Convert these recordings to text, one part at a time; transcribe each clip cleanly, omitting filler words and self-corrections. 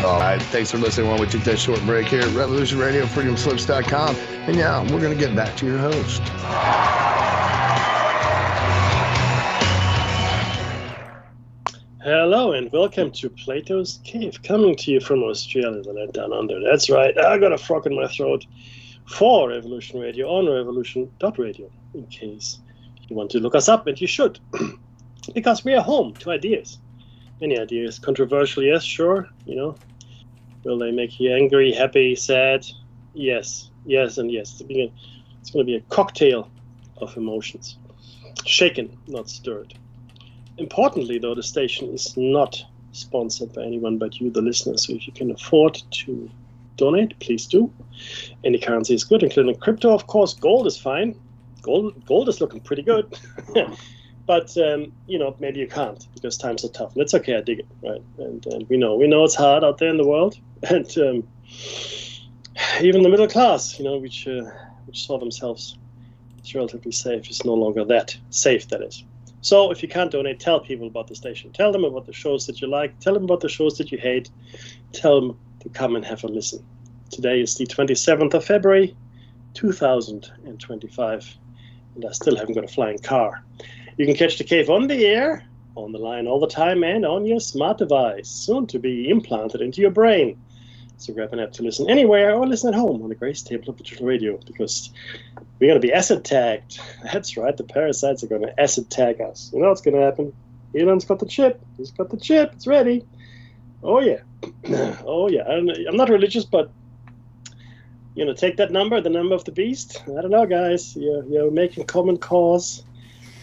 All right, thanks for listening while we take that short break here at Revolution Radio, freedomslips.com. And yeah, we're going to get back to your host. Hello and welcome to Plato's Cave, coming to you from Australia, the land down under. That's right, I got a frog in my throat for Revolution Radio on revolution.radio, in case you want to look us up, and you should, because we are home to ideas. Many ideas, controversial, yes, sure, will they make you angry, happy, sad? Yes, and yes. It's going to be a cocktail of emotions, shaken, not stirred. Importantly, though, the station is not sponsored by anyone but you, the listener. So if you can afford to donate, please do. Any currency is good, including crypto, of course. Gold is fine. Gold is looking pretty good. But, maybe you can't because times are tough. And it's okay, I dig it, right? And we know it's hard out there in the world. And even the middle class, which saw themselves relatively safe, is no longer that safe, that is. So if you can't donate, tell people about the station. Tell them about the shows that you like. Tell them about the shows that you hate. Tell them to come and have a listen. Today is the 27th of February, 2025, and I still haven't got a flying car. You can catch the cave on the air, on the line all the time, and on your smart device, soon to be implanted into your brain. So grab an app to listen anywhere or listen at home on the grace table of digital radio, because we're going to be acid tagged. That's right, the parasites are going to acid tag us. You know what's going to happen? Elon's got the chip. He's got the chip. It's ready. Oh, yeah. Oh, yeah. I'm not religious, but, take that number, the number of the beast. I don't know, guys. You're making common cause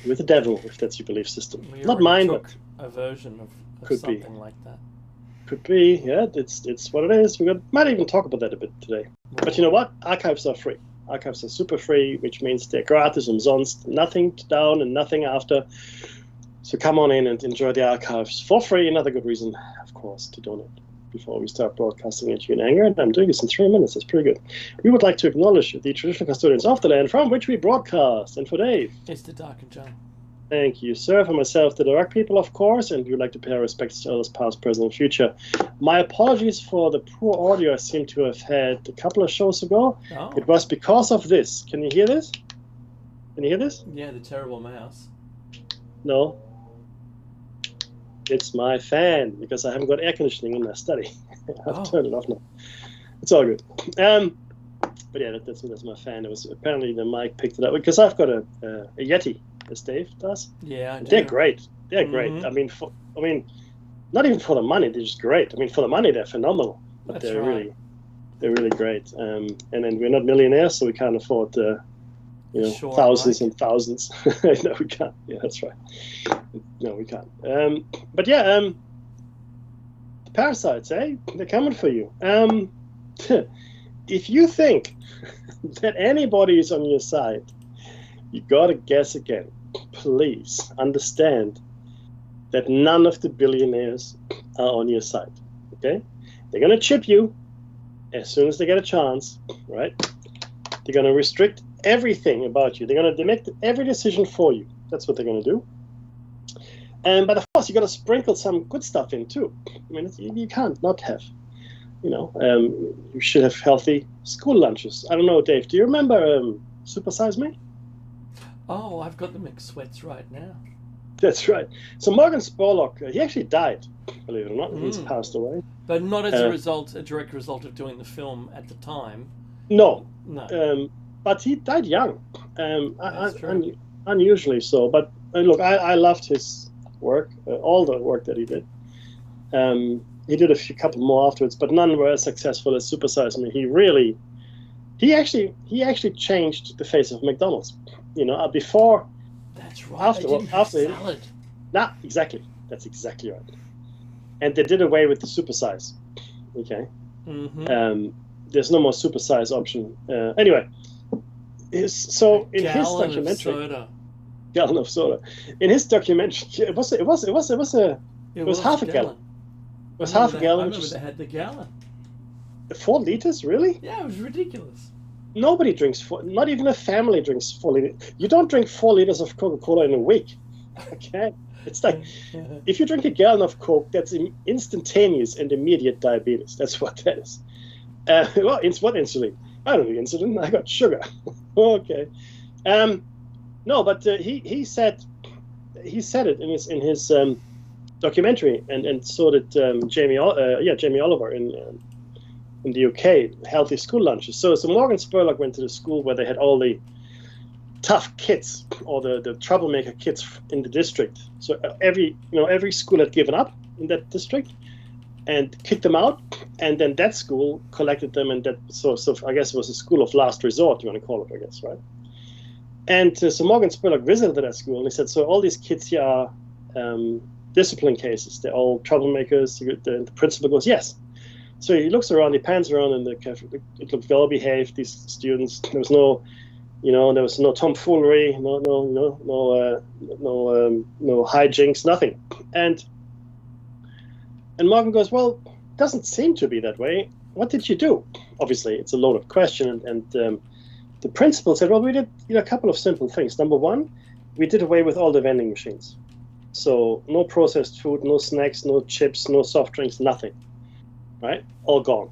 with the devil, if that's your belief system. Not mine, but a version of could something be. like that. Could be, yeah. It's what it is. Might even talk about that a bit today. But you know what? Archives are free. Archives are super free, which means they're gratis, umsonst, nothing down and nothing after. So come on in and enjoy the archives for free. Another good reason, of course, to donate before we start broadcasting at you in anger. And I'm doing this in 3 minutes. That's pretty good. We would like to acknowledge the traditional custodians of the land from which we broadcast. And for Dave, It's the Dark and John. thank you, sir. For myself, the Dark people, of course, and we would like to pay our respects to others past, present, and future. My apologies for the poor audio I seem to have had a couple of shows ago. Oh. It was because of this. Can you hear this? Can you hear this? Yeah, the terrible mouse. No. It's my fan, because I haven't got air conditioning in my study. I've turned it off now. It's all good. But yeah, that's my fan. It was apparently the mic picked it up, because I've got a Yeti, as Dave does. Yeah, I do. They're great. They're great. I mean, not even for the money, they're just great. I mean, for the money, they're phenomenal, but That's they're right. really great. And then we're not millionaires, so we can't afford Sure, thousands Mike. and thousands. No, we can't. Yeah, that's right. No, we can't. But yeah, the parasites, they're coming for you. If you think that anybody is on your side, you gotta guess again. Please understand that none of the billionaires are on your side. Okay? They're gonna chip you as soon as they get a chance, right? They're gonna restrict everything about you. They're gonna make every decision for you. That's what they're gonna do. But of course, you gotta sprinkle some good stuff in too. I mean, you can't not have. You should have healthy school lunches. I don't know, Dave. Do you remember Super Size Me? Oh, I've got the mixed sweats right now. That's right. So Morgan Spurlock, he actually died, believe it or not. He's passed away. But not as a direct result of doing the film at the time. No. No. But he died young. That's true. Unusually so. But look, I loved his work, all the work that he did. He did a couple more afterwards, but none were as successful as Super Size Me. He actually changed the face of McDonald's. Before. That's right. After salad. Nah, exactly. That's exactly right. And they did away with the supersize. Okay. Mm-hmm. There's no more supersize option. Anyway, in his documentary, gallon of soda. In his documentary, it was half a gallon. It was half a gallon. I remember they had the gallon. 4 liters, really? Yeah, it was ridiculous. Nobody drinks not even a family drinks 4 liters. You don't drink 4 liters of Coca-Cola in a week. Okay. It's like if you drink a gallon of Coke, that's instantaneous and immediate diabetes. That's what that is. Well, it's what insulin? I don't need insulin. I got sugar. Okay. No, but he said it in his documentary, and so did Jamie Oliver in the UK, healthy school lunches. So Morgan Spurlock went to the school where they had all the tough kids or the troublemaker kids in the district. So every school had given up in that district and kicked them out, and then that school collected them, and that so I guess it was a school of last resort, you want to call it, I guess, right? And so Morgan Spurlock visited that school, and he said, so all these kids here are discipline cases. They're all troublemakers. The principal goes, yes. So he looks around, he pans around in the cafe. It looked well behaved, these students. There was no tomfoolery, no hijinks, nothing. And Morgan goes, well, it doesn't seem to be that way. What did you do? Obviously, it's a loaded question, and the principal said, well, we did a couple of simple things. Number one, we did away with all the vending machines. So no processed food, no snacks, no chips, no soft drinks, nothing. Right? All gone.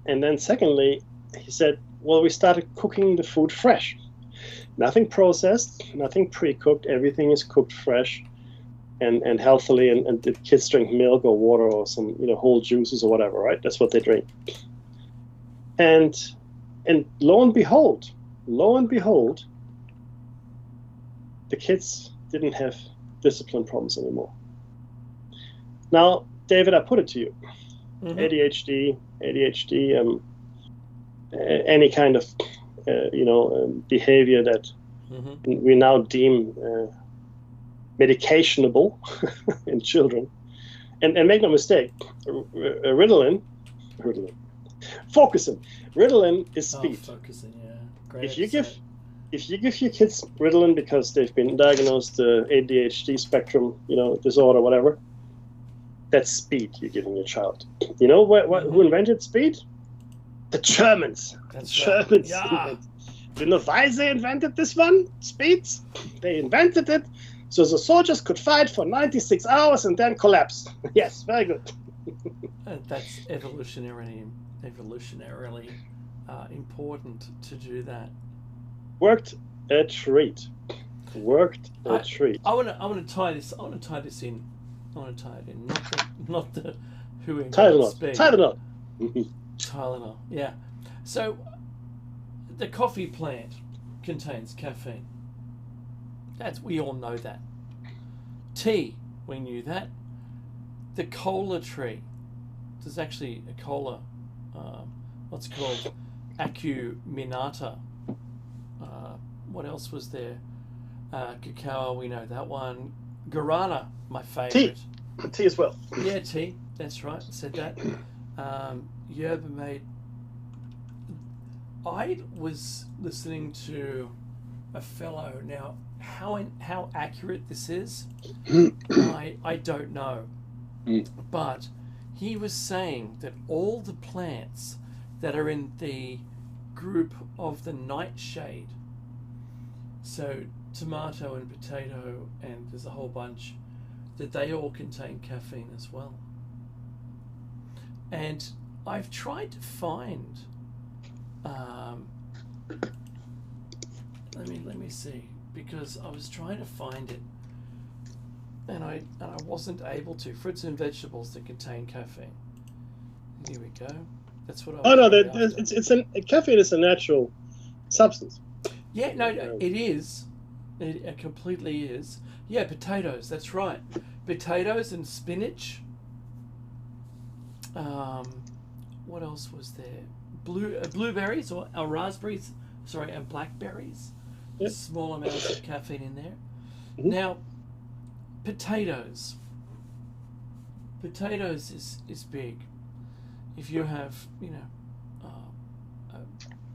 And then secondly, he said, well, we started cooking the food fresh. Nothing processed, nothing pre-cooked. Everything is cooked fresh and healthily, and the kids drink milk or water or some whole juices or whatever, right? That's what they drink. And lo and behold, the kids didn't have discipline problems anymore. Now, David, I put it to you. ADHD, any kind of behavior that we now deem medicationable in children, and make no mistake, Ritalin, focusing. Ritalin is speed. Focusing, yeah. Great If you give your kids Ritalin because they've been diagnosed ADHD spectrum, disorder, whatever, that's speed you're giving your child. You know who invented speed? The Germans. Germans. Yeah. You know why they invented this one? Speed. They invented it so the soldiers could fight for 96 hours and then collapse. Yes, very good. That's evolutionarily important to do that. Worked a treat. I want to tie this. I want to tie it in. Not the who invented speed. Tylenol. Tylenol. Yeah. So the coffee plant contains caffeine. We all know that. Tea, we knew that. The cola tree. There's actually a cola. What's it called? Acuminata. What else was there? Cacao, we know that one. Guarana, my favourite. Tea as well. Yeah, tea. That's right. Said that. Yerba mate. I was listening to a fellow. Now, how accurate this is, I don't know. But he was saying that all the plants that are in the group of the nightshade, so tomato and potato, and there's a whole bunch, that they all contain caffeine as well. And I've tried to find let me see, because I was trying to find it and I wasn't able to. Fruits and vegetables that contain caffeine. Here we go. That's what I was caffeine is a natural substance. Yeah, no, it is. It completely is. Yeah, potatoes, that's right. Potatoes and spinach. What else was there? Blueberries or raspberries, and blackberries. Yep. Small amounts of caffeine in there. Mm-hmm. Now, potatoes. Potatoes is big. If you have,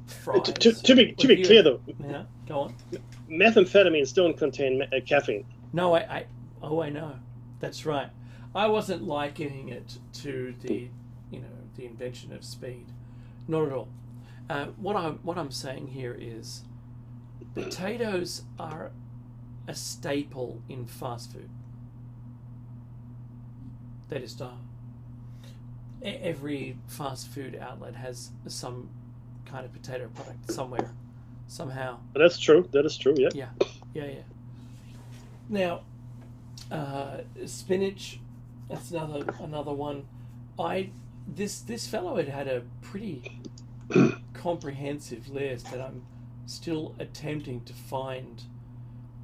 fries. To be clear though. Yeah, go on. Methamphetamines don't contain caffeine. No, I know. That's right. I wasn't likening it to the invention of speed. Not at all. What I'm saying here is potatoes are a staple in fast food. They just are. Every fast food outlet has some kind of potato product somewhere, somehow. That's true. That is true. Yeah. Yeah. Now, spinach. That's another one. This fellow had a pretty comprehensive list, and I'm still attempting to find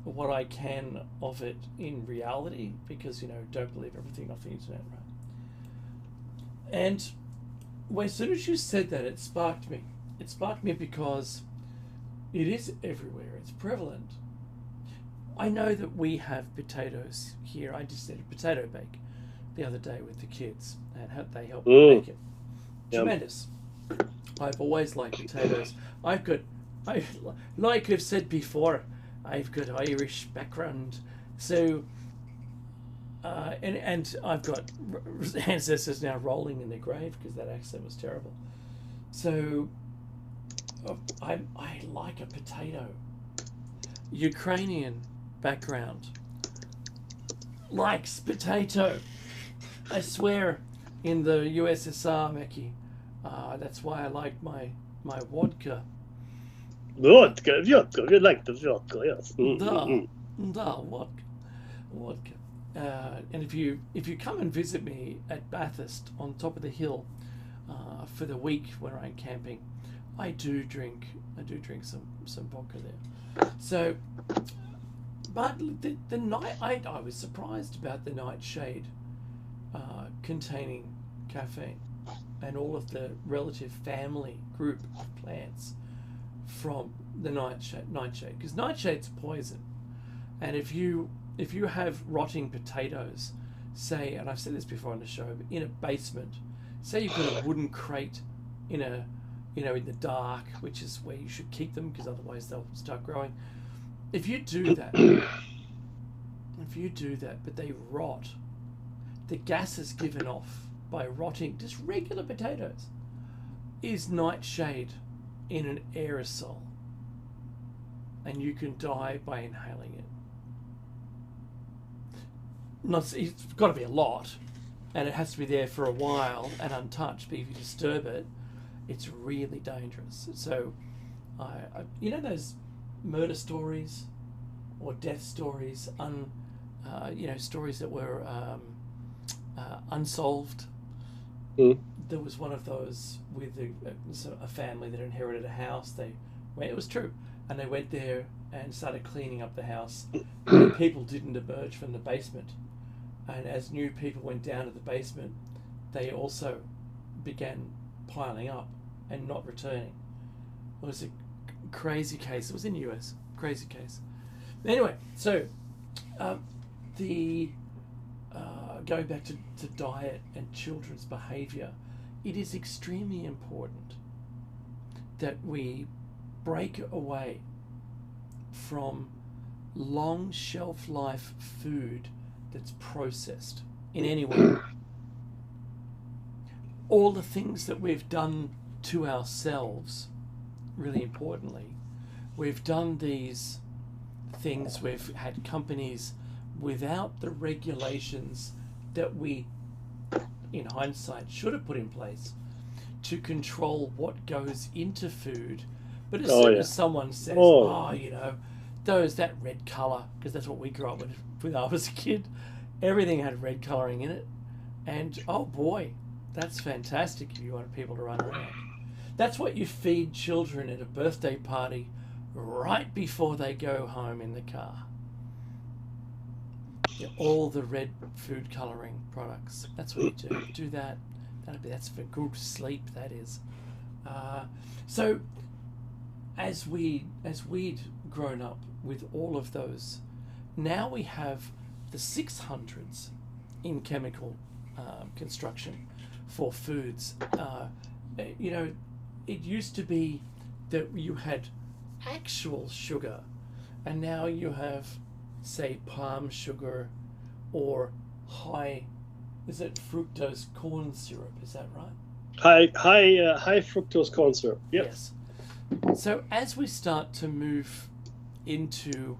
what I can of it in reality, because don't believe everything off the internet, right? And as soon as you said that, it sparked me. It sparked me because it is everywhere. It's prevalent. I know that we have potatoes here. I just did a potato bake the other day with the kids, and they helped me make it. Tremendous. I've always liked potatoes. Like I've said before, I've got Irish background, so and I've got ancestors now rolling in their grave because that accent was terrible. So I like a potato. Ukrainian background likes potato. I swear, in the USSR, Mickey. That's why I like my vodka. Vodka. We like the vodka, yes. Vodka. And if you come and visit me at Bathurst on top of the hill for the week when I'm camping, I do drink some vodka there. So, but the night I was surprised about the nightshade containing caffeine and all of the relative family group of plants from the nightshade, because nightshade's poison. And if you have rotting potatoes, say, and I've said this before on the show, but in a basement, say you've got a wooden crate in in the dark, which is where you should keep them, because otherwise they'll start growing. If you do that, but they rot, the gases given off by rotting just regular potatoes is nightshade in an aerosol, and you can die by inhaling it. It's got to be a lot, and it has to be there for a while and untouched, but if you disturb it, it's really dangerous. So those murder stories or death stories, stories that were unsolved. There was one of those with a family that inherited a house. It was true, and they went there and started cleaning up the house, and people didn't emerge from the basement. And as new people went down to the basement, they also began piling up and not returning. It was a crazy case. It was in the US. Crazy case. Anyway, so going back to diet and children's behaviour, it is extremely important that we break away from long shelf life food that's processed in any way. All the things that we've done to ourselves, really importantly, we've done these things, we've had companies without the regulations that we, in hindsight, should have put in place to control what goes into food. But as soon as someone says, that red colour, because that's what we grew up with when I was a kid, everything had red colouring in it. And, oh boy, that's fantastic if you want people to run around. That's what you feed children at a birthday party right before they go home in the car. All the red food colouring products. That's what you do. Do that. That's for good sleep, that is. So as we'd grown up with all of those, now we have the 600s in chemical construction for foods. It used to be that you had actual sugar, and now you have, say, palm sugar or high fructose corn syrup. Is that right? High fructose corn syrup. Yep. Yes. So as we start to move into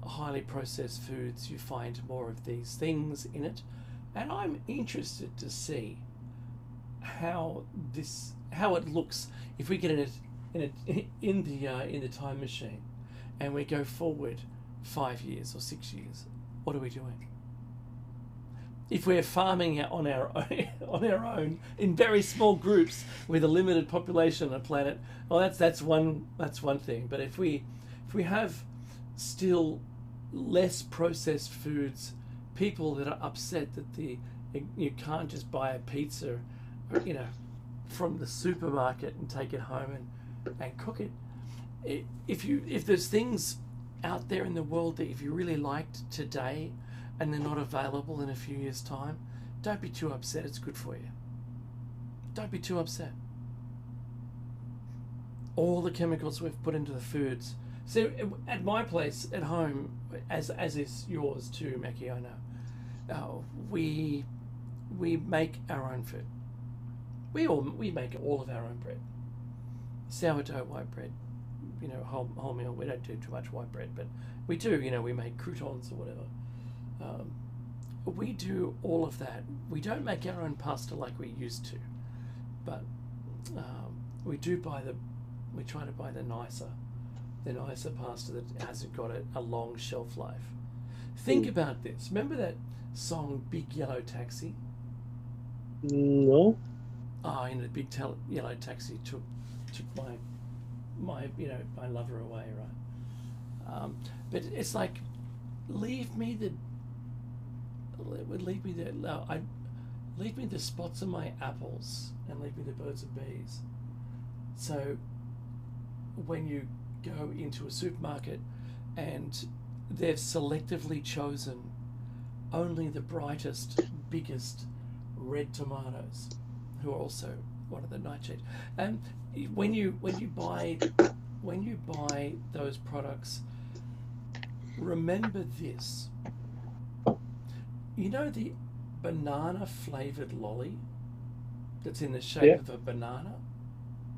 highly processed foods, you find more of these things in it, And I'm interested to see how it looks if we get in the time machine, and we go forward 5 years or 6 years. What are we doing? If we're farming on our own in very small groups with a limited population on the planet, well, that's one thing. But if we have still less processed foods, people that are upset that you can't just buy a pizza, from the supermarket and take it home and cook it. If there's things out there in the world that if you really liked today and they're not available in a few years' time, don't be too upset. It's good for you. Don't be too upset. All the chemicals we've put into the foods. So at my place at home, as is yours too, Mackie, I know, we make our own food. We make all of our own bread. Sourdough white bread, wholemeal. We don't do too much white bread, but we do. We make croutons or whatever. We do all of that. We don't make our own pasta like we used to, but we try to buy the nicer pasta that hasn't got a long shelf life. Think about this. Remember that song "Big Yellow Taxi"? No. Oh, the big yellow taxi took my lover away, right? But it's like, leave me the spots on my apples and leave me the birds and bees. So when you go into a supermarket and they've selectively chosen only the brightest, biggest red tomatoes, who are also one of the nightshades, and when you buy those products, remember this. The banana flavored lolly that's in the shape of a banana?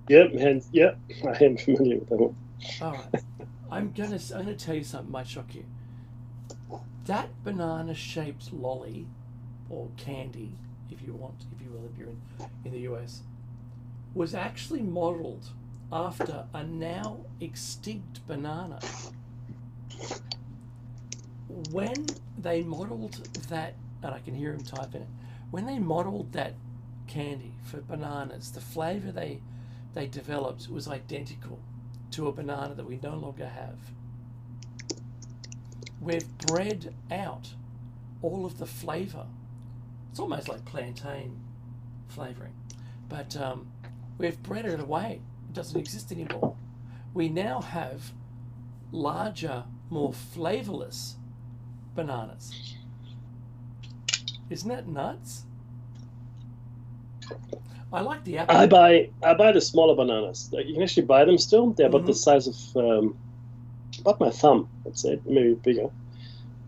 Yep, I am familiar with that one. All right. I'm gonna tell you something might shock you. That banana shaped lolly or candy, if you will, if you're in the US, was actually modeled after a now extinct banana. When they modeled that, and I can hear him typing it, when they modeled that candy for bananas, the flavor they developed was identical to a banana that we no longer have. We've bred out all of the flavor. It's almost like plantain flavoring, but we've bred it away. It doesn't exist anymore. We now have larger, more flavorless bananas. Isn't that nuts? I like the apple. I buy the smaller bananas. You can actually buy them still. They're about the size of about my thumb, let's say, maybe bigger.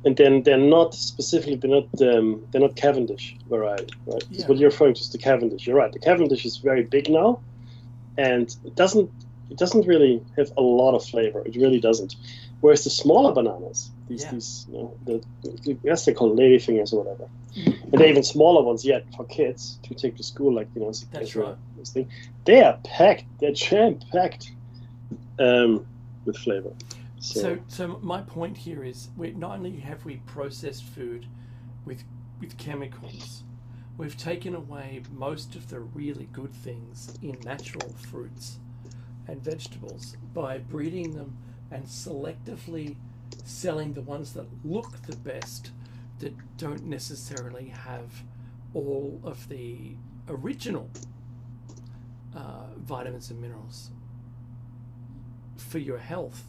And then they're not Cavendish variety, right? Yeah. What you're referring to is the Cavendish. You're right. The Cavendish is very big now, and it doesn't really have a lot of flavor. It really doesn't. Whereas the smaller bananas, these yes, they call ladyfingers or whatever, and they're even smaller ones yet for kids to take to school, like that's right. This thing. They are packed. They're jam-packed with flavor. So my point here is, not only have we processed food with chemicals, we've taken away most of the really good things in natural fruits and vegetables by breeding them and selectively selling the ones that look the best, that don't necessarily have all of the original vitamins and minerals for your health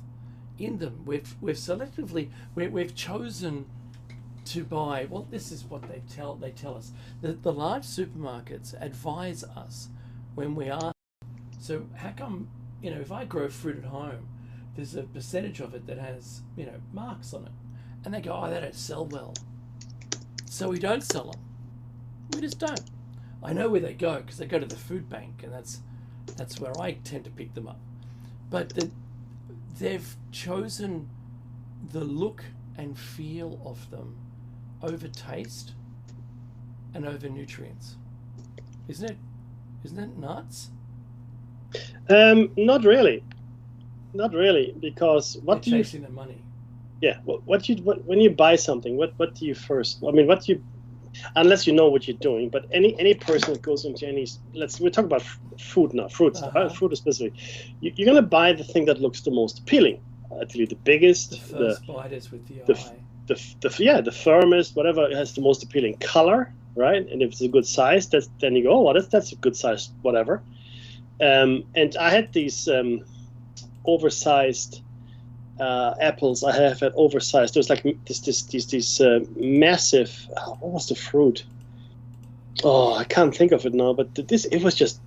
in them. We've selectively we've chosen to buy. Well, this is what they tell us. The large supermarkets advise us when we are. So how come if I grow fruit at home, there's a percentage of it that has marks on it, and they go, oh, they don't sell well, so we don't sell them. We just don't. I know where they go because they go to the food bank, and that's where I tend to pick them up. But they've chosen the look and feel of them over taste. and over nutrients. Isn't it? Isn't it nuts? Not really. Not really, because what They're do you? chasing the money. Yeah. When you buy something, what do you first? I mean, what do you? Unless you know what you're doing, but any person that goes into any, we're talking about food now, fruit stuff, food specific. You're gonna buy the thing that looks the most appealing. Ideally, the biggest, The first bite is with the eye. the firmest, whatever has the most appealing color, right? And if it's a good size, then you go, oh, well, that's a good size, whatever. And I had these oversized apples. I have had oversized. There's like these massive. What was the fruit? Oh, I can't think of it now. But it was just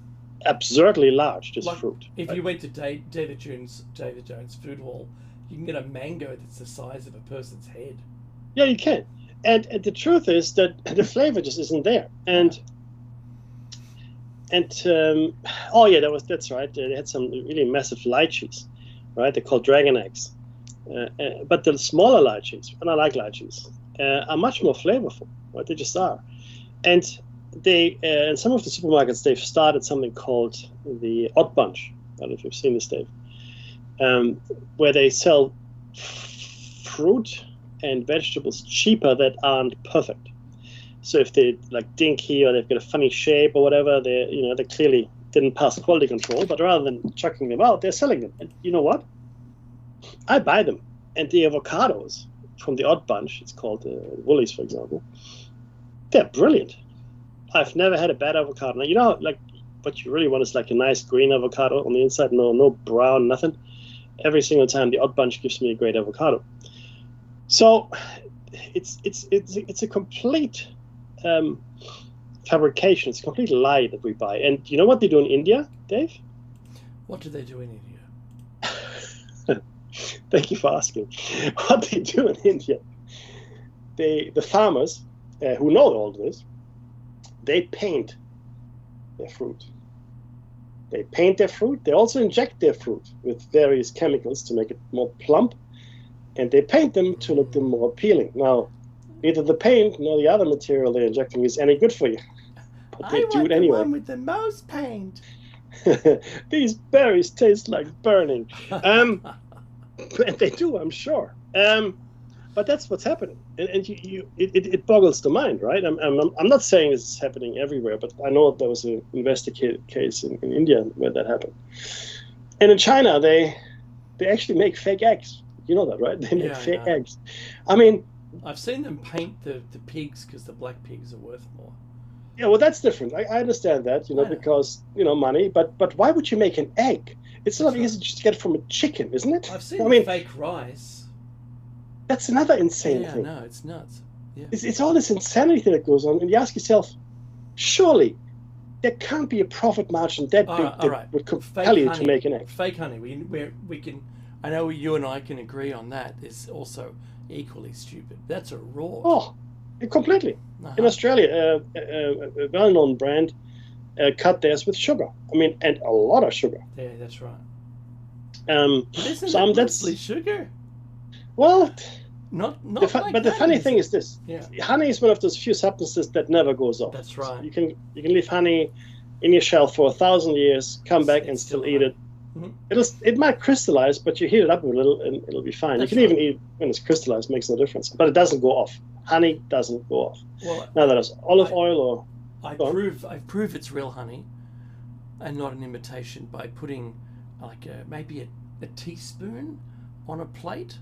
absurdly large. This fruit. If you went to David Jones Food Hall, you can get a mango that's the size of a person's head. Yeah, you can. And the truth is that the flavor just isn't there. And oh yeah, that's right. They had some really massive lychees, right? They're called dragon eggs. But the smaller lychees, and I like lychees, are much more flavorful. Right? They just are. And they in some of the supermarkets they've started something called the Odd Bunch. I don't know if you've seen this, Dave, where they sell fruit and vegetables cheaper that aren't perfect. So if they like dinky or they've got a funny shape or whatever, they clearly didn't pass quality control. But rather than chucking them out, they're selling them. And you know what? I buy them. And the avocados from the Odd Bunch, it's called Woolies, for example, they're brilliant. I've never had a bad avocado. Now, like what you really want is like a nice green avocado on the inside, no brown, nothing. Every single time the Odd Bunch gives me a great avocado. So it's a complete fabrication. It's a complete lie that we buy. And you know what they do in India, Dave? What do they do in India? Thank you for asking. What they do in India, the farmers who know all this, they paint their fruit. They paint their fruit. They also inject their fruit with various chemicals to make it more plump, and they paint them to look them more appealing. Now, neither the paint nor the other material they're injecting is any good for you, but they do it anyway. I want the one with the most paint. These berries taste like burning. And they do, I'm sure. But that's what's happening, and it boggles the mind, right? I'm not saying it's happening everywhere, but I know there was an investigated case in India where that happened. And in China, they actually make fake eggs. You know that, right? They make fake eggs. I mean, I've seen them paint the pigs because the black pigs are worth more. Yeah, well, that's different. I understand that, because money. But why would you make an egg? It's not easy just to get it from a chicken, isn't it? I've seen fake rice. That's another insane thing. Yeah, no, it's nuts. Yeah. It's all this insanity that goes on, and you ask yourself, surely there can't be a profit margin that big that would compel you to make an egg. Fake honey, we can. I know you and I can agree on that. Is also equally stupid. That's a raw. Oh, completely. In Australia, a well-known brand cut theirs with sugar. I mean, and a lot of sugar. Yeah, that's right. Isn't that mostly sugar? Well, but the funny thing is this: honey is one of those few substances that never goes off. That's right. You can leave honey in your shelf for 1,000 years, come back and still eat it. Mm-hmm. It might crystallize, but you heat it up a little and it'll be fine. You can even eat when it's crystallized; makes no difference. But it doesn't go off. Honey doesn't go off. Well, now that is olive oil or. I prove it's real honey, and not an imitation by putting like maybe a teaspoon on a plate.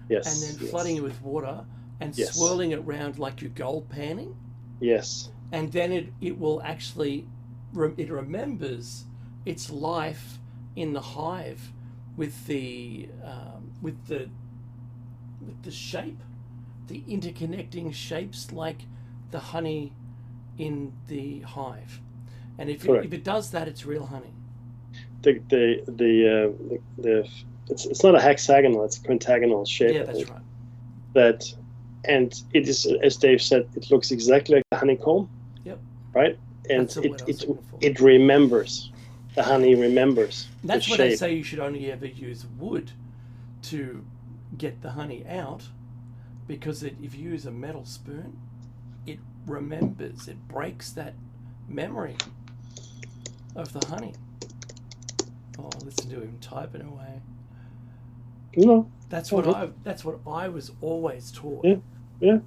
Yes, and then flooding it with water and swirling it around like you're gold panning. Yes. And then it will actually, it remembers its life in the hive with the shape, the interconnecting shapes like the honey in the hive. And if it does that, it's real honey. It's not a hexagonal; it's a pentagonal shape. Yeah, that's right. And it is, as Dave said, it looks exactly like a honeycomb. Yep. Right, and it remembers. The honey remembers. That's why they say you should only ever use wood to get the honey out, because if you use a metal spoon, remembers. It breaks that memory of the honey. Oh, listen to him typing away. No. That's what I was always taught. Yeah. Yeah.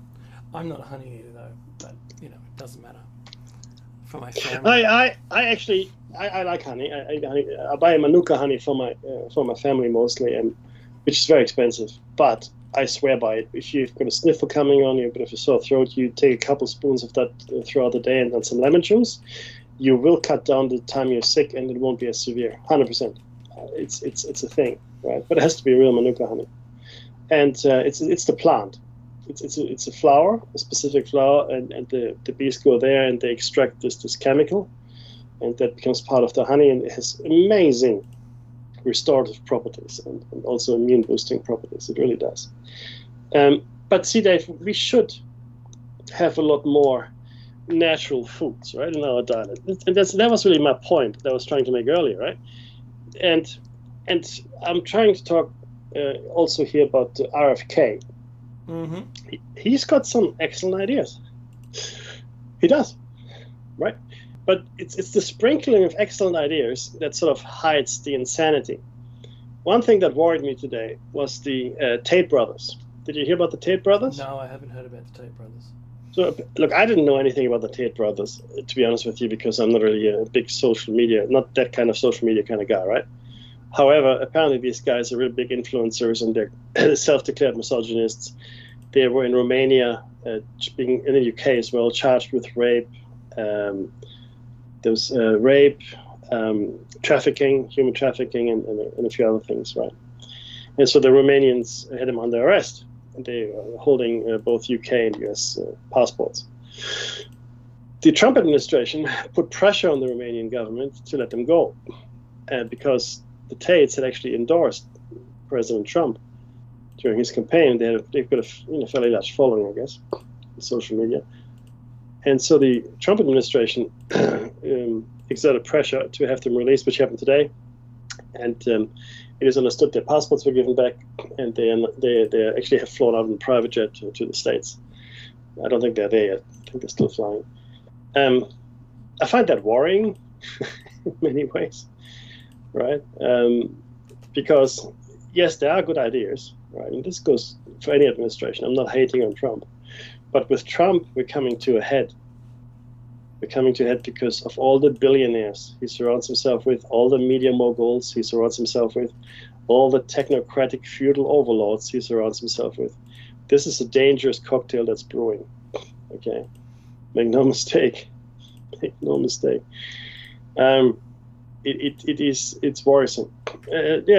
I'm not a honey eater though, but it doesn't matter. For my family. I actually like honey. I buy Manuka honey for my family mostly, and which is very expensive. But I swear by it. If you've got a sniffle coming on, you have a bit of a sore throat, you take a couple spoons of that throughout the day and then some lemon juice. You will cut down the time you're sick, and it won't be as severe. 100%. It's a thing, right? But it has to be real Manuka honey, and it's the plant. It's a flower, a specific flower, and the bees go there and they extract this chemical, and that becomes part of the honey, and it has amazing restorative properties and also immune boosting properties. It really does. But see, Dave, we should have a lot more natural foods, right, in our diet, and that was really my point that I was trying to make earlier, right? And I'm trying to talk also here about RFK. Mm-hmm. He's got some excellent ideas. He does, right? But it's the sprinkling of excellent ideas that sort of hides the insanity. One thing that worried me today was the Tate brothers. Did you hear about the Tate brothers? No, I haven't heard about the Tate brothers. So, look, I didn't know anything about the Tate brothers, to be honest with you, because I'm not really a big social media, not that kind of social media kind of guy, right? However, apparently these guys are really big influencers, and they're self-declared misogynists. They were in Romania, being in the UK as well, charged with rape. There was rape, trafficking, human trafficking, and a few other things, right? And so the Romanians had him under arrest, and they were holding both UK and US passports. The Trump administration put pressure on the Romanian government to let them go, because the Tates had actually endorsed President Trump during his campaign. They've got a fairly large following, I guess, on social media. And so the Trump administration exerted pressure to have them released, which happened today. And it is understood their passports were given back, and they actually have flown out in a private jet to the States. I don't think they're there yet. I think they're still flying. I find that worrying in many ways, right? Because, yes, there are good ideas, right? And this goes for any administration. I'm not hating on Trump. But with Trump, we're coming to a head. We're coming to a head because of all the billionaires he surrounds himself with, all the media moguls he surrounds himself with, all the technocratic feudal overlords he surrounds himself with. This is a dangerous cocktail that's brewing. Okay? Make no mistake. Make no mistake. It's worrisome.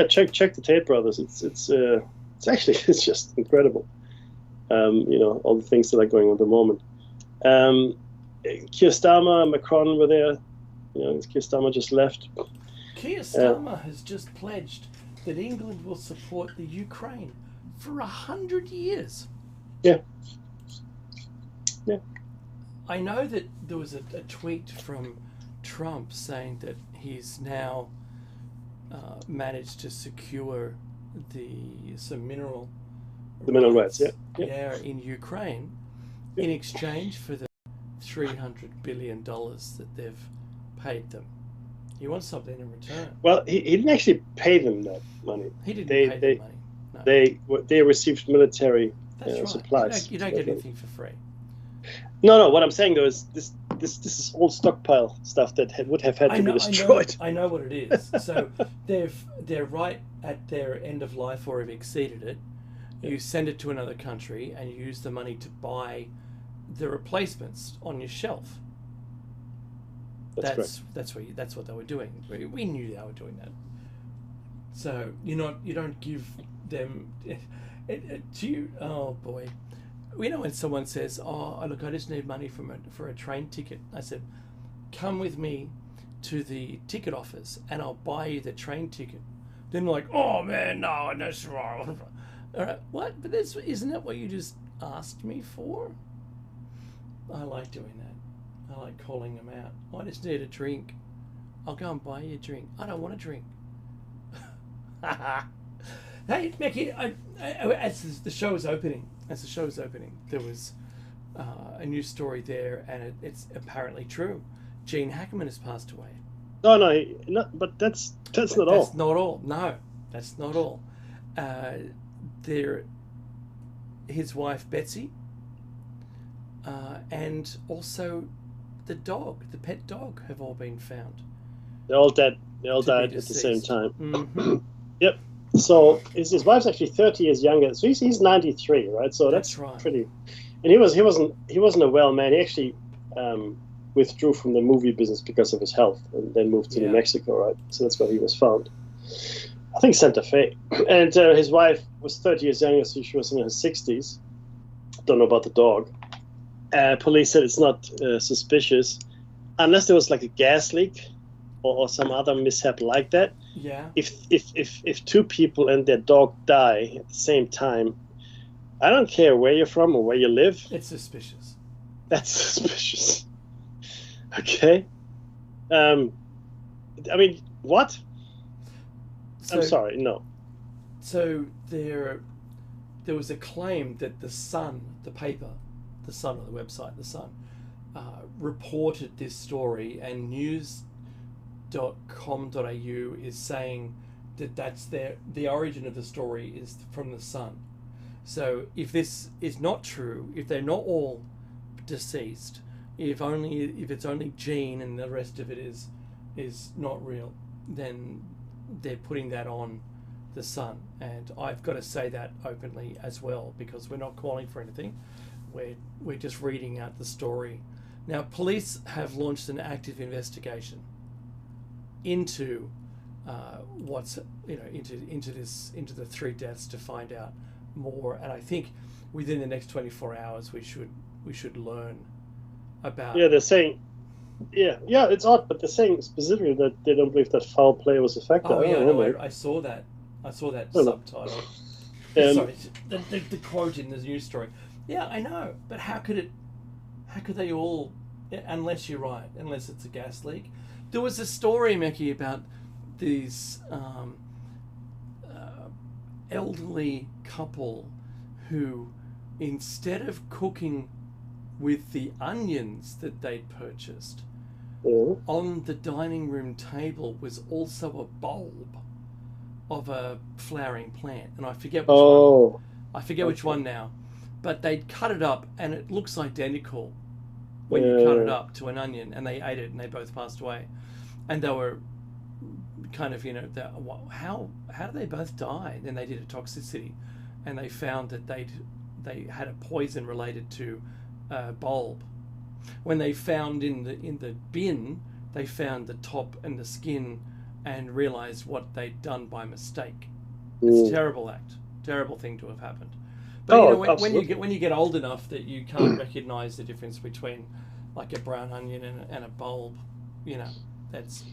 Check the Tate brothers. It's actually just incredible. All the things that are going on at the moment. Keir Starmer, Macron were there. Keir Starmer just left. Keir Starmer has just pledged that England will support the Ukraine for 100 years. Yeah. Yeah. I know that there was a tweet from Trump saying that he's now managed to secure some mineral rights, in Ukraine, in exchange for the $300 billion that they've paid them. He wants something in return. Well, he didn't actually pay them that money. He didn't pay them money. No. They received military right. supplies. You don't get anything for free. No. What I'm saying though is this is all stockpile stuff that would have had to be destroyed. I know what it is. So they're right at their end of life or have exceeded it. You send it to another country and you use the money to buy the replacements on your shelf. That's what they were doing. We knew they were doing that. So you don't give them to you. Oh boy, when someone says, "Oh, look, I just need money for a train ticket," I said, "Come with me to the ticket office and I'll buy you the train ticket." Then like, "Oh man, no, that's wrong." All right, what? But isn't that what you just asked me for? I like doing that. I like calling them out. I just need a drink. I'll go and buy you a drink. I don't want a drink. Hey, Mickey, as the show was opening, there was a news story there, and it's apparently true. Gene Hackman has passed away. No, but that's not all. That's not all. No, that's not all. His wife Betsy, and also the dog, the pet dog, have all been found. They're all dead. They all died at the same time. Mm-hmm. Yep. So his wife's actually 30 years younger. So he's 93, right? So that's right. Pretty. And he wasn't a well man. He actually withdrew from the movie business because of his health, and then moved to New Mexico, right? So that's where he was found. I think Santa Fe. And his wife was 30 years younger, so she was in her 60s. Don't know about the dog. Police said it's not suspicious, unless there was like a gas leak or some other mishap like that. Yeah. If two people and their dog die at the same time, I don't care where you're from or where you live. It's suspicious. That's suspicious. Okay. I mean, what? I'm sorry, no. So there was a claim that the Sun, the paper, the Sun, or the website, the Sun, reported this story, and news.com.au is saying that that's the origin of the story is from the Sun. So if this is not true, if they're not all deceased, if it's only Gene and the rest of it is not real, then they're putting that on the Sun. And I've got to say that openly as well, because we're not calling for anything. We're just reading out the story. Now, police have launched an active investigation into into the 3 deaths to find out more. And I think within the next 24 hours we should learn about. Yeah, they're saying. Yeah, it's odd, but they're saying specifically that they don't believe that foul play was a factor. I saw that. I saw that subtitle. Sorry, the quote in the news story. Yeah, I know, but how could they all? Unless you're right, unless it's a gas leak. There was a story, Mickey, about these elderly couple who, instead of cooking with the onions that they'd purchased, on the dining room table was also a bulb of a flowering plant, and I forget which one. I forget which one now, but they'd cut it up, and it looks identical when you cut it up to an onion, and they ate it, and they both passed away, and they were kind of, how did they both die? Then they did a toxicity, and they found that they had a poison related to a bulb. When they found in the bin, they found the top and the skin, and realized what they'd done by mistake. It's a terrible thing to have happened. But when you get old enough that you can't recognize the difference between like a brown onion and a bulb, that's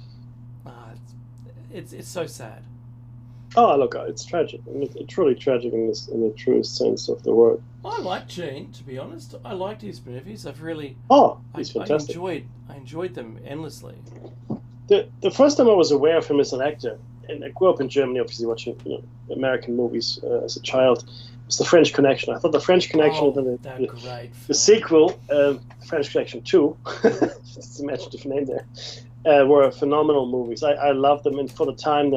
it's so sad. Oh, look, it's tragic. It's truly tragic in the truest sense of the word. I like Gene, to be honest. I liked his movies. He's fantastic. I enjoyed them endlessly. The first time I was aware of him as an actor, and I grew up in Germany, obviously watching American movies as a child, was The French Connection. I thought The French Connection, the sequel, French Connection 2, just imagine a different name there, were phenomenal movies. I loved them, and for the time,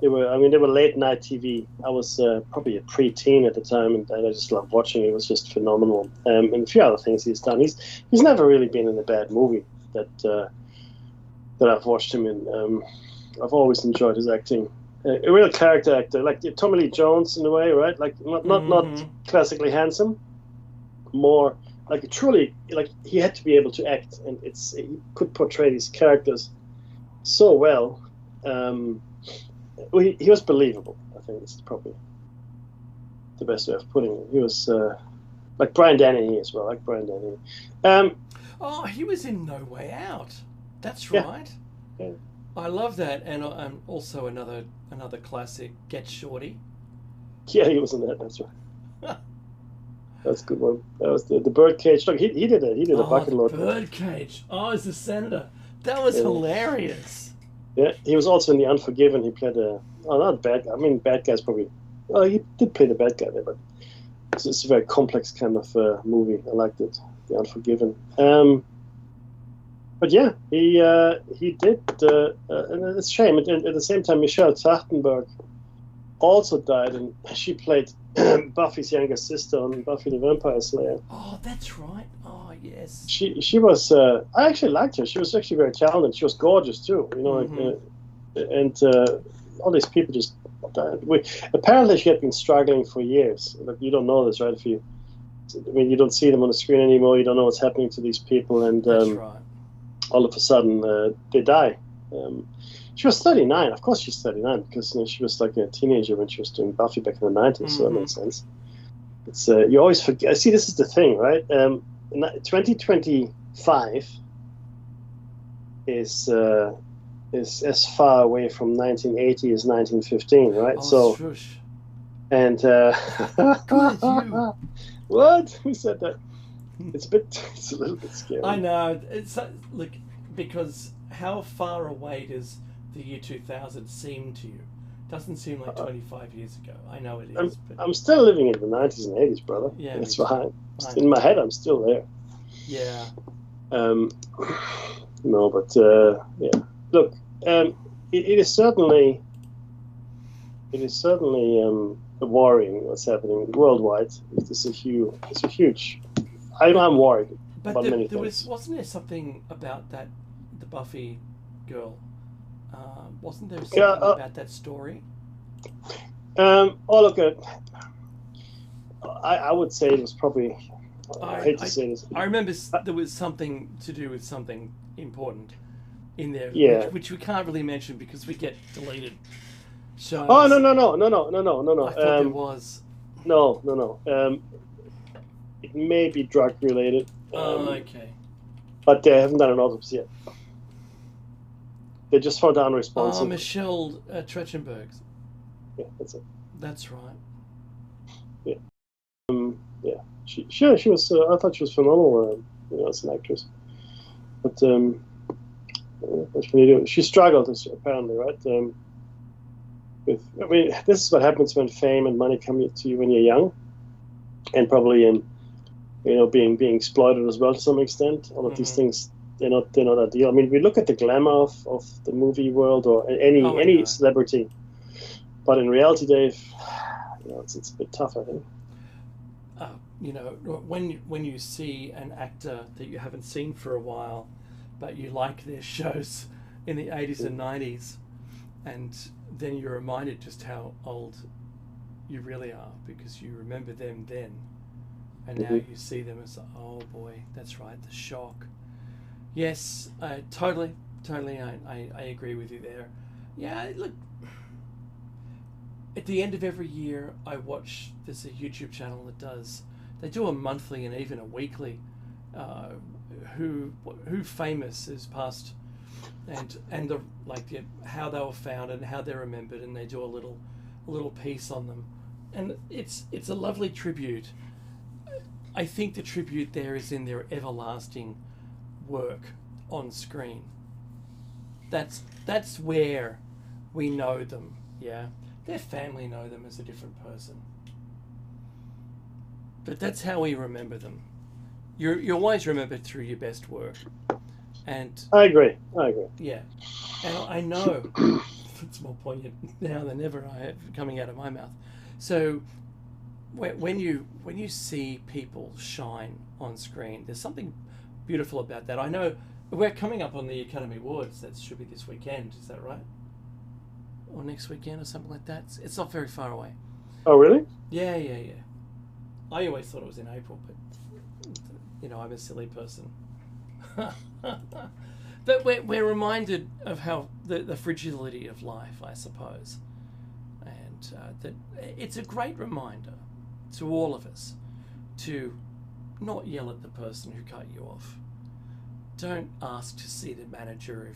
they were late night TV. I was probably a pre-teen at the time, and I just loved watching it. It was just phenomenal. And a few other things he's done. He's never really been in a bad movie that I've watched him in. I've always enjoyed his acting. A real character actor, like Tommy Lee Jones in a way, right? Like not classically handsome, more like truly like he had to be able to act, and he could portray these characters so well. He was believable. I think it's probably the best way of putting it. He was like Brian Dennehy as well, like Brian Dennehy. He was in No Way Out. That's right. Yeah. I love that, and also another classic, Get Shorty. Yeah, he was in that. That's right. That's a good one. That was the Birdcage. Look, he did a bucket load. Birdcage. As the senator. That was hilarious. Yeah, he was also in The Unforgiven. He played not bad guy. I mean, bad guy's probably. Well, he did play the bad guy there, but it's a very complex kind of movie. I liked it, The Unforgiven. But yeah, he did, and it's a shame. And at the same time, Michelle Trachtenberg also died, and she played Buffy's younger sister on Buffy the Vampire Slayer. Oh, that's right. Oh, yes. She was. I actually liked her. She was actually very talented. She was gorgeous too. You know, and all these people just died. Apparently, she had been struggling for years. Like, you don't know this, right? You don't see them on the screen anymore. You don't know what's happening to these people, and that's right. all of a sudden they die. She was 39. Of course, she's 39 because she was like a teenager when she was doing Buffy back in the 90s. So that makes sense. It's you always forget. See, this is the thing, right? 2025 is as far away from 1980 as 1915, right? Oh, shush. And what? Who said that? It's a little bit scary. I know. It's look, because how far away does the year 2000 seem to you? Doesn't seem like 25 years ago. I know it is. I'm still living in the 90s and 80s, brother. Yeah, that's fine. In my head, I'm still there. Yeah. No, but yeah. Look, it is certainly worrying what's happening worldwide. It's a huge. I'm worried about many things. Wasn't there something about that, the Buffy girl? Wasn't there something about that story? Look, I would say it was probably. I hate to say this. I remember there was something to do with something important in there, which we can't really mention because we get deleted. So. Oh no! I thought there was. No. It may be drug related. Okay. But they haven't done an autopsy yet. They just found out unresponsive. Michelle Trachtenberg. Yeah, that's it. That's right. Yeah. Yeah. She was. I thought she was phenomenal. As an actress. But what can you do? She struggled, apparently, right? This is what happens when fame and money come to you when you're young, and probably being exploited as well to some extent. All of these things, they're not ideal. I mean, we look at the glamour of the movie world or any celebrity, but in reality, Dave, it's a bit tough, I think. When you see an actor that you haven't seen for a while, but you like their shows in the 80s and 90s, and then you're reminded just how old you really are because you remember them then. And now you see them as, oh boy, that's right, the shock. Yes, totally, I agree with you there. Yeah, look, at the end of every year, I watch, there's a YouTube channel they do a monthly and even a weekly, who famous is past, and how they were found and how they're remembered, and they do a little piece on them, and it's a lovely tribute. I think the tribute there is in their everlasting work on screen. That's where we know them. Yeah, their family know them as a different person, but that's how we remember them. You're always remembered through your best work, and I agree. Yeah, and I know it's more poignant now than ever. I have coming out of my mouth. So when you see people shine on screen, there's something beautiful about that. I know we're coming up on the Academy Awards. That should be this weekend. Is that right? Or next weekend or something like that. It's not very far away. Oh, really? Yeah. I always thought it was in April, but I'm a silly person. But we're reminded of how the fragility of life, I suppose, and that it's a great reminder to all of us to not yell at the person who cut you off. Don't ask to see the manager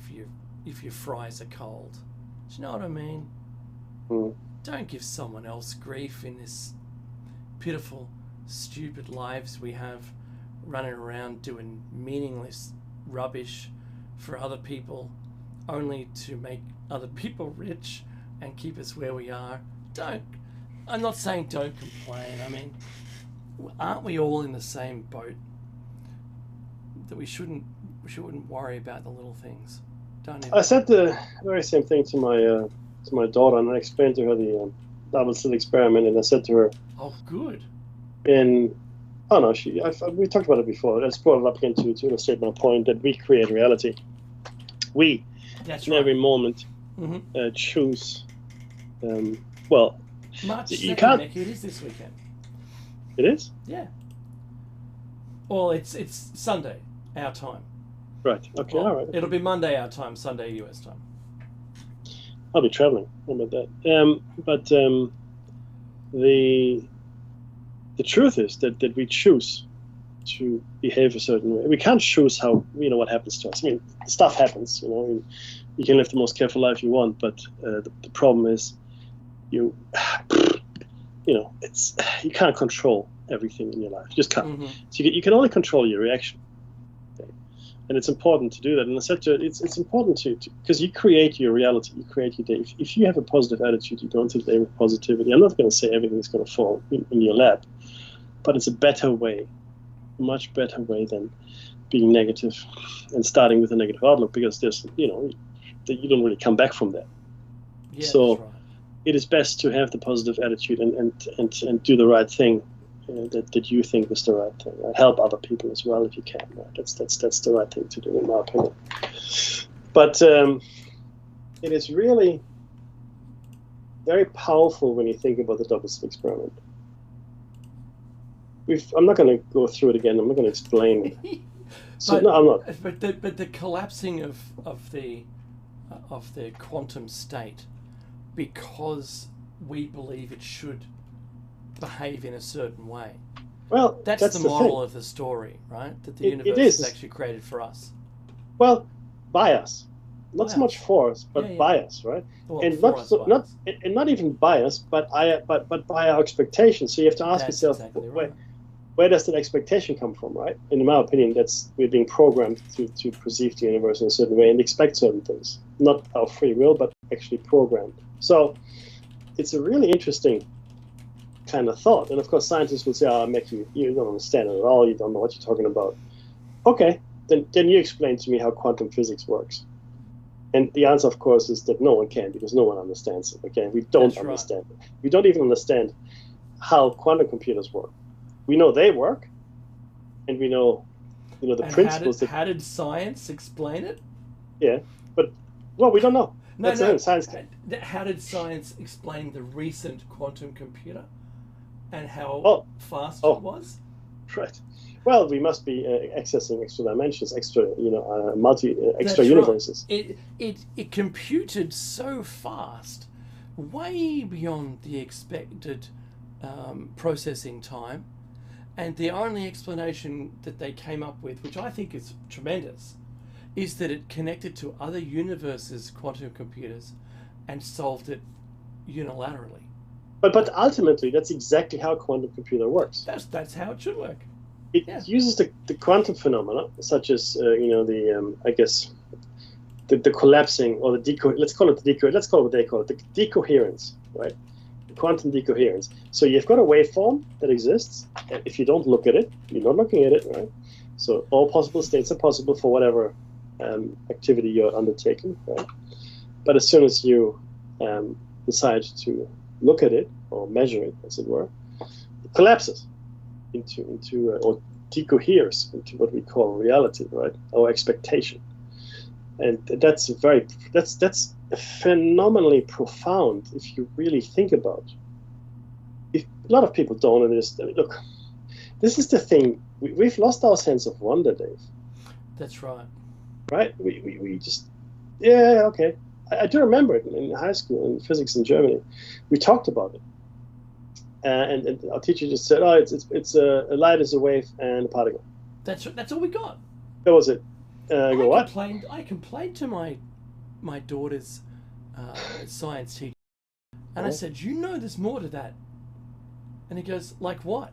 if your fries are cold. Do you know what I mean? Don't give someone else grief in this pitiful, stupid lives we have, running around doing meaningless rubbish for other people, only to make other people rich and keep us where we are. I'm not saying don't complain. I mean, aren't we all in the same boat? That we shouldn't worry about the little things. Don't even. I said the very same thing to my daughter, and I explained to her the double slit experiment, and I said to her, "Oh, good." We talked about it before. I just brought it up again to illustrate my point that we create reality. We, That's in right. every moment, choose. Well, March you 2nd, can't. Nick, it is this weekend. It is? Yeah. Well, it's Sunday, our time. Right. Okay. Well, all right. It'll be Monday our time, Sunday US time. I'll be traveling. How about that? The truth is that we choose to behave a certain way. We can't choose how what happens to us. I mean, stuff happens. You can live the most careful life you want, but the problem is it's you can't control everything in your life. You just can't. Mm-hmm. So you can only control your reaction. Okay? And it's important to do that. And I said to it, it's important to because you create your reality, you create your day. If you have a positive attitude, you go into the day with positivity. I'm not going to say everything is going to fall in your lap, but it's a better way, a much better way than being negative and starting with a negative outlook, because there's you don't really come back from that. Yeah, so that's right. It is best to have the positive attitude and do the right thing that you think is the right thing. Right? Help other people as well if you can. Right? That's the right thing to do, in my opinion. But it is really very powerful when you think about the double slit experiment. I'm not going to go through it again. I'm not going to explain it. I'm not. But the collapsing of the quantum state, because we believe it should behave in a certain way. Well, that's the moral of the story, right? That the universe is actually created for us. Well, by us, not so much for us, but by us, right? Well, and not even by us, but by our expectations. So you have to ask yourself, exactly right. Where does that expectation come from, right? And in my opinion, we're being programmed to perceive the universe in a certain way and expect certain things. Not our free will, but actually programmed. So it's a really interesting kind of thought. And of course, scientists will say, Mickey, you don't understand it at all. You don't know what you're talking about. Okay, then you explain to me how quantum physics works. And the answer, of course, is that no one can, because no one understands it. Okay, we don't understand it. We don't even understand how quantum computers work. We know they work, and we know, the principles. How did science explain it? Yeah, but we don't know. Science can. How did science explain the recent quantum computer, and how fast it was? Right. Well, we must be accessing extra dimensions, extra That's universes. Right. It computed so fast, way beyond the expected processing time. And the only explanation that they came up with, which I think is tremendous, is that it connected to other universes' quantum computers and solved it unilaterally. But ultimately, that's exactly how a quantum computer works. That's how it should work. It uses the quantum phenomena, such as the collapsing or the let's call it what they call it, the decoherence, right? Quantum decoherence. So you've got a waveform that exists, and if you don't look at it, you're not looking at it, right? So all possible states are possible for whatever activity you're undertaking, right? But as soon as you decide to look at it or measure it, as it were, it collapses into or decoheres into what we call reality, right? Or expectation. And that's phenomenally profound if you really think about it. A lot of people don't understand. Look, this is the thing. We've lost our sense of wonder, Dave. That's right. Right? We just, okay. I do remember it in high school in physics in Germany. We talked about it. And our teacher just said, it's a light is a wave and a particle. That's all we got. That was it. I complained to my daughter's science teacher, and I said, there's more to that. And he goes, like what?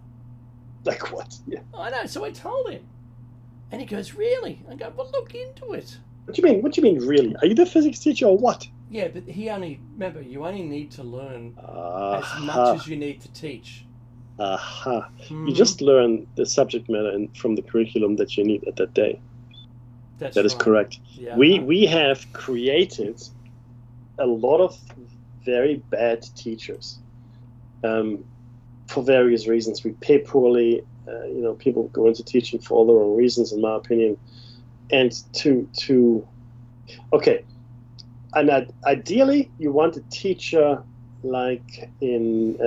Like what? Yeah. I know. So I told him, and he goes, really? I go, well, look into it. What do you mean, really? Are you the physics teacher or what? Yeah, but you only need to learn as much as you need to teach. Aha. You just learn the subject matter from the curriculum that you need at that day. That's That is right. correct. Yeah. We have created a lot of very bad teachers for various reasons. We pay poorly. People go into teaching for all the wrong reasons, in my opinion. And and ideally, you want a teacher like in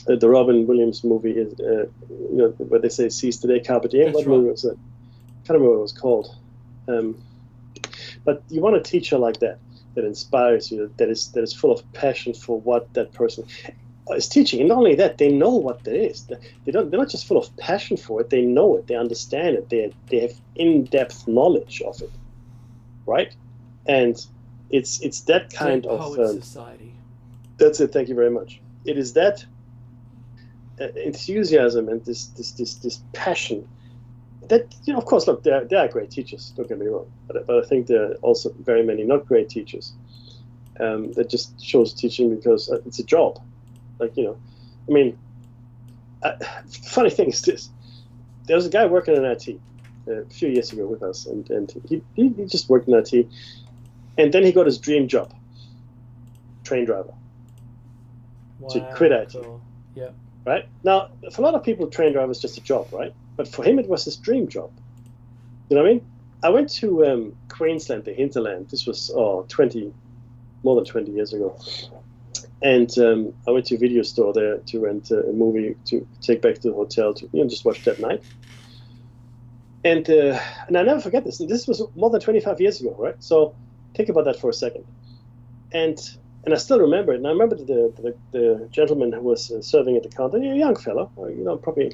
the Robin Williams movie, where they say "Seize the day, carpe diem." That's What right. movie was it? I can't remember what it was called. But you want a teacher like that inspires you, that is full of passion for what that person is teaching. And not only that, they know what that is. They're not just full of passion for it. They know it. They understand it. They have in-depth knowledge of it, right? And it's that kind of society. That's it. Thank you very much. It is that enthusiasm and this passion. That, of course, look, there are great teachers, don't get me wrong, but I think there are also very many not great teachers that just chose teaching because it's a job. Funny thing is this. There was a guy working in IT a few years ago with us, and he just worked in IT, and then he got his dream job, train driver. Wow, so he quit IT. cool. Yeah. Right? Now, for a lot of people, train driver is just a job, right? But for him, it was his dream job. You know what I mean? I went to Queensland, the hinterland. This was more than 20 years ago. And I went to a video store there to rent a movie to take back to the hotel to just watch that night. And I never forget this. And this was more than 25 years ago, right? So think about that for a second. And I still remember it. And I remember the gentleman who was serving at the counter, a young fellow, probably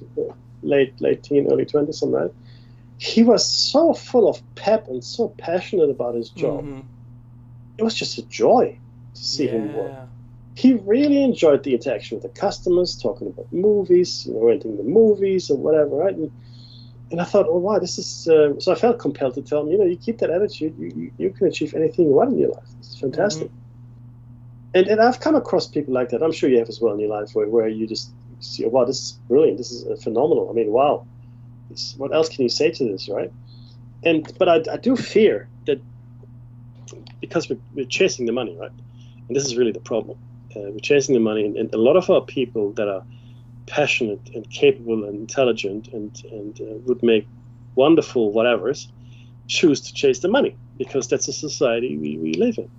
late teen, early 20s, something like that. He was so full of pep and so passionate about his job. Mm-hmm. It was just a joy to see him work. Yeah. He really enjoyed the interaction with the customers, talking about movies, renting the movies or whatever, right? And I thought, oh wow, this is so I felt compelled to tell him, you keep that attitude, you can achieve anything you want in your life. It's fantastic. Mm-hmm. And I've come across people like that. I'm sure you have as well in your life, where you just see, oh, wow, this is brilliant. This is phenomenal. I mean, wow. What else can you say to this, right? But I do fear that because we're chasing the money, right? And this is really the problem. We're chasing the money, and a lot of our people that are passionate and capable and intelligent and would make wonderful whatevers choose to chase the money because that's a society we live in.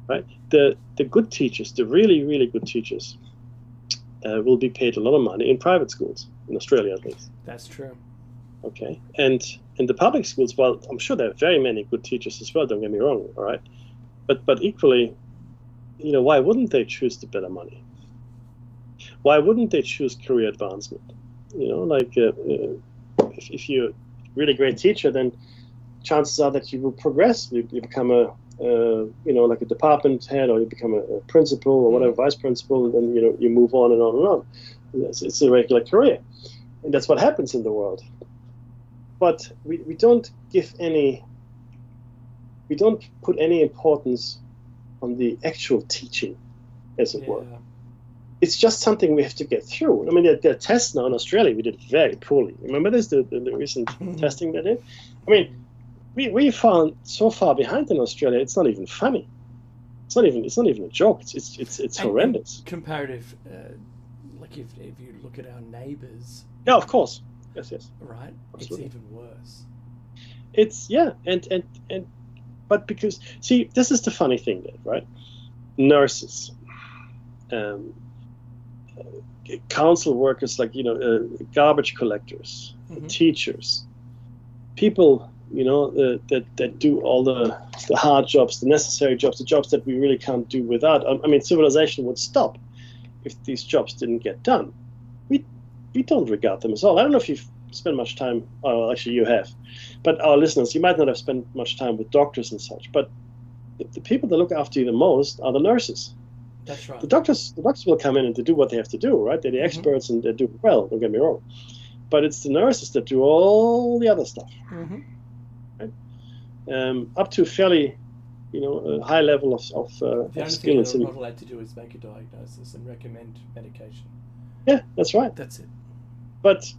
Right, the good teachers, the really, really good teachers, will be paid a lot of money in private schools, in Australia at least. That's true. Okay, and in the public schools, well, I'm sure there are very many good teachers as well. Don't get me wrong, all right, but equally, why wouldn't they choose the better money? Why wouldn't they choose career advancement? If you're a really great teacher, then chances are that you will progress. You become like a department head, or you become a principal or whatever, vice principal, and then you move on and on and on. It's a regular career, and that's what happens in the world. But we don't put any importance on the actual teaching, as it were. It's just something we have to get through. I mean, there are tests now in Australia. We did very poorly. Remember this, the recent testing they did? I mean, we found so far behind in Australia. It's not even funny. It's not even a joke. It's horrendous. And comparative, like if you look at our neighbours. Yeah, of course. Yes. Right. Absolutely. It's even worse. But because this is the funny thing, Dave, right? Nurses, council workers, like garbage collectors, teachers, people. That do all the hard jobs, the necessary jobs, the jobs that we really can't do without. I mean, civilization would stop if these jobs didn't get done. We don't regard them at all. I don't know if you've spent much time, well, actually you have, but our listeners, you might not have spent much time with doctors and such, but the people that look after you the most are the nurses. That's right. The doctors will come in and to do what they have to do, right? They're the experts and they do well, don't get me wrong. But it's the nurses that do all the other stuff. Mm-hmm. Up to fairly, a high level of the only skill. thing they're not allowed to do is make a diagnosis and recommend medication. Yeah, that's right. That's it. But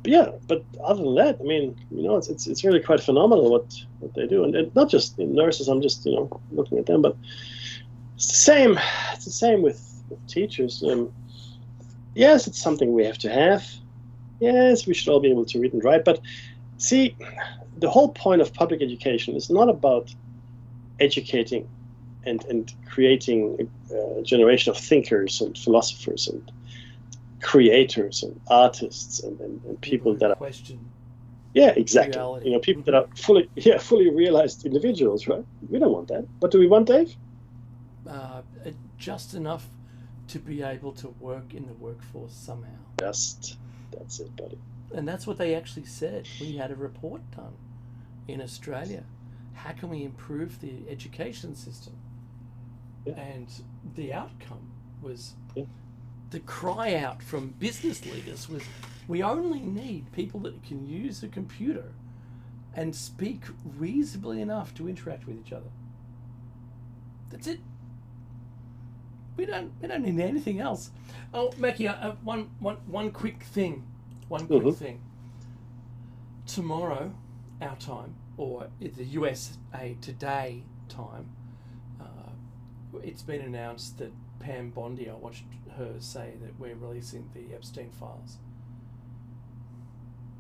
other than that, I mean, it's really quite phenomenal what they do, and not just nurses. I'm just looking at them, but it's the same. It's the same with teachers. Yes, it's something we have to have. Yes, we should all be able to read and write. But see, the whole point of public education is not about educating and creating a generation of thinkers and philosophers and creators and artists and people that are question. Yeah, exactly. Reality. People that are fully realized individuals, right? We don't want that. What do we want, Dave? Just enough to be able to work in the workforce somehow. That's it, buddy. And that's what they actually said. We had a report done in Australia. How can we improve the education system? Yeah. And the outcome was Yeah. the cry out from business leaders was, we only need people that can use a computer and speak reasonably enough to interact with each other. That's it. We don't need anything else. Oh, Mackie, one quick thing. One quick thing. Tomorrow, our time, or the USA Today time, it's been announced that Pam Bondi, I watched her say that we're releasing the Epstein files.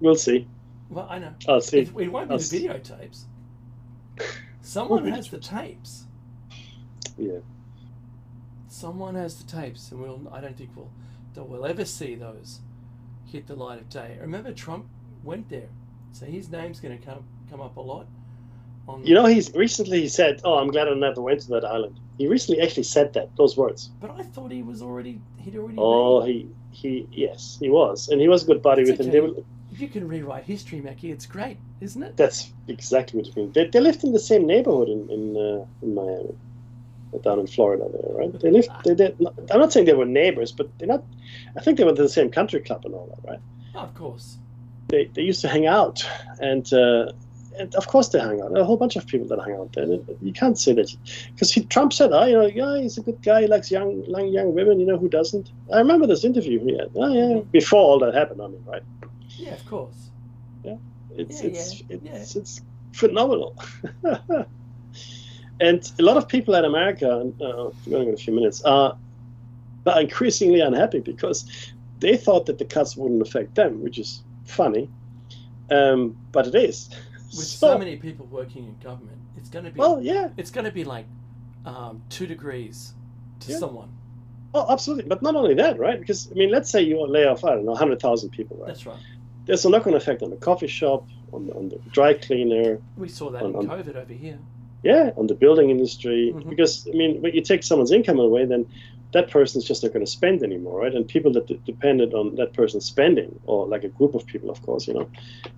We'll see. Well, I know. I'll see. It won't be the videotapes. Someone has the tapes. Yeah. Someone has the tapes, and I don't think we'll ever see those hit the light of day. Remember, Trump went there, so his name's going to come up a lot. He's recently said, "Oh, I'm glad I never went to that island." He recently actually said those words. But I thought he'd already. Oh, yes, he was, and he was a good buddy with him. If you can rewrite history, Mackie, it's great, isn't it? That's exactly what you mean. They lived in the same neighborhood in Miami, down in Florida, there, right? They lived. I'm not saying they were neighbors, but they're not. I think they went to the same country club and all that, right? Oh, of course. They used to hang out, and of course they hang out. A whole bunch of people that hang out there. You can't say that because Trump said, he's a good guy. He likes young women. Who doesn't? I remember this interview he had. Oh, yeah, before all that happened. I mean, right? Yeah, of course. Yeah, it's phenomenal. And a lot of people in America, we're going in a few minutes, are increasingly unhappy because they thought that the cuts wouldn't affect them, which is funny, but it is. With so many people working in government, it's going to be it's going to be like 2 degrees to someone. Oh, absolutely. But not only that, right? Because, I mean, let's say you lay off, 100,000 people, right? That's right. There's a knock-on effect on the coffee shop, on the dry cleaner. We saw that in COVID over here. Yeah, on the building industry. Mm-hmm. Because, I mean, when you take someone's income away, then that person's just not going to spend anymore, right? And people that depended on that person's spending, or like a group of people, of course,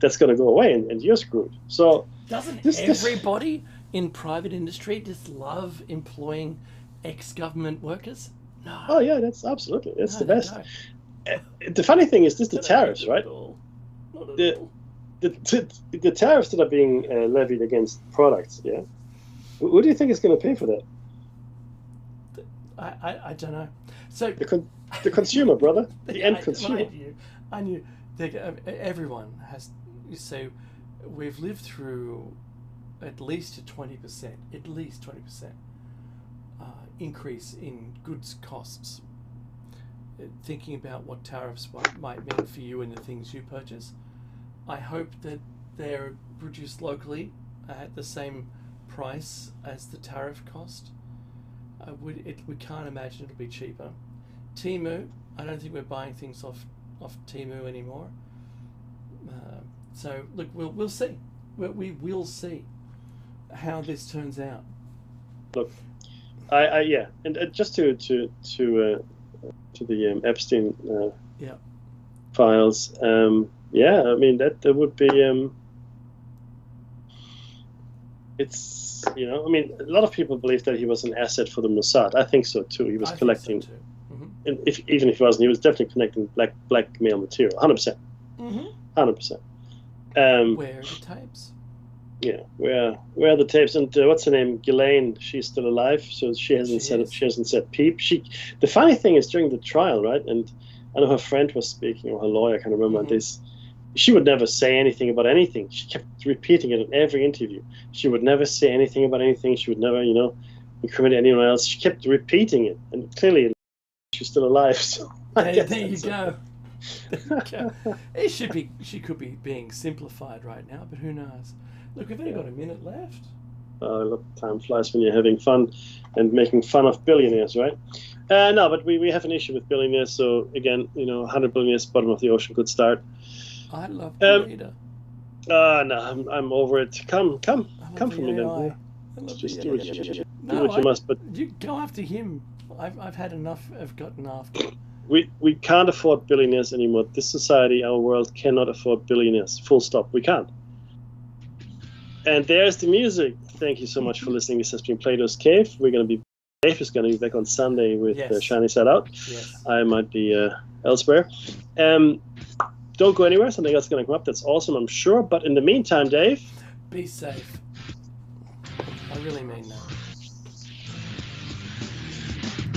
that's going to go away, and you're screwed. So doesn't everybody in private industry just love employing ex-government workers? No. Oh yeah, that's absolutely. It's the best. The funny thing is, the tariffs, right? The tariffs that are being levied against products, yeah. Who do you think is going to pay for that? I don't know. So the consumer, brother, the end consumer. I knew. Everyone has. So we've lived through at least a 20% increase in goods costs. Thinking about what tariffs might mean for you and the things you purchase, I hope that they're produced locally at the same price as the tariff cost. We can't imagine it'll be cheaper. Temu, I don't think we're buying things off Temu anymore. So look, we'll see. We will see how this turns out. Look, and just to the Epstein files. I mean that would be. It's I mean, a lot of people believe that he was an asset for the Mossad. I think so too. He was collecting, so too. Mm-hmm. And even if he wasn't, he was definitely collecting blackmail material. 100%. 100%. Where are the tapes? Yeah, where are the tapes? And what's her name? Ghislaine. She's still alive, so she hasn't said peep. The funny thing is during the trial, right? And I know her friend was speaking, or her lawyer, I can't remember this. She would never say anything about anything. She kept repeating it in every interview. She would never say anything about anything. She would never, incriminate anyone else. She kept repeating it, and clearly she's still alive. So there you go. She could be being simplified right now, but who knows? Look, we've only got a minute left. Look, time flies when you're having fun and making fun of billionaires, right? No, but we have an issue with billionaires. So again, 100 billionaires, bottom of the ocean, good start. I love the leader. No, I'm over it. Come from me then. Just do what you must. But you go after him. I've had enough of gotten after. We can't afford billionaires anymore. This society, our world, cannot afford billionaires. Full stop. We can't. And there's the music. Thank you so much for listening. This has been Plato's Cave. Dave is going to be back on Sunday with Shiny Side Out. Yes. I might be elsewhere. Don't go anywhere. Something else is going to come up. That's awesome, I'm sure. But in the meantime, Dave, be safe. I really mean that.